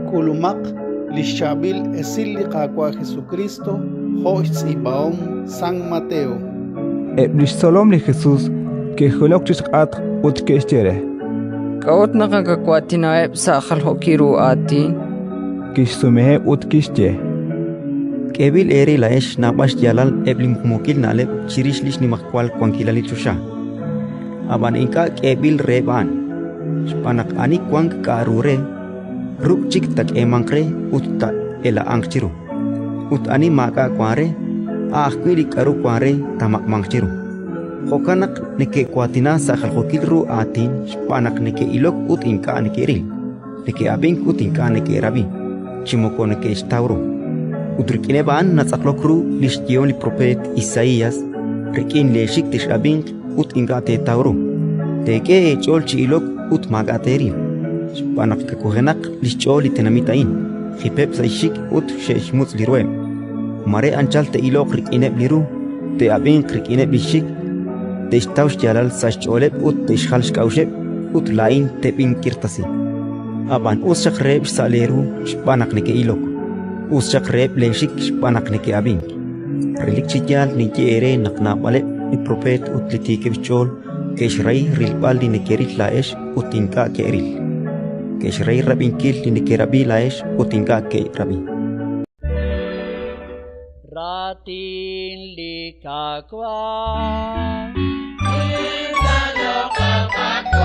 Kulumak lishabil esili kakwa Jesucristo hoits ibaom San Mateo. Solom li Jesús que holokchis at utkestere. Kaot nakakakwatina sa akhalhokiru atin. Kishsumehe utkische. Kebil eri laesh nabash yalal eblim kumokil naleb chirishlish ni makwal kwankilali chusha. Aban inka kebil reban. Spanak ani kwang karure. Ruk chik tak emankre utta ela angchiru. Ut ani maka kware. Akwili karu kware tamak mangchiru. Hokanak neke kwatina sa khalhokilru atin. Spanak neke ilok ut inka neke ril. Neke abing ut inka neke rabi. Chimoko neke istauro. Utrikine baan natsaklokru lishtion li prophet Isaías. Rikin leshik tish abing ut inka te tauro. Teke cholchi ilok ut magateril. Spanak kakuhenak lishchol li tenamitain. Hipep saishik ut sheshmutz liruem. Mare anchal te ilok rikineb liru. Te abing rikineb lishik. Te ishtaush jalal sashcholeb ut te ishhalsh kausheb. Ut lain te pinkirtasi. Aban usshak reb saleru spanak neke ilok. Usshak reb leshik spanak neke abing. Rilik chijal ni jere naknapale ni prophet ut litike bichol. Keshrai rilpal ni nekeril laesh utinka keril. Keshrai rabinkil ni nekerabi laesh utinka ke rabi. Ratin likakwa. Inga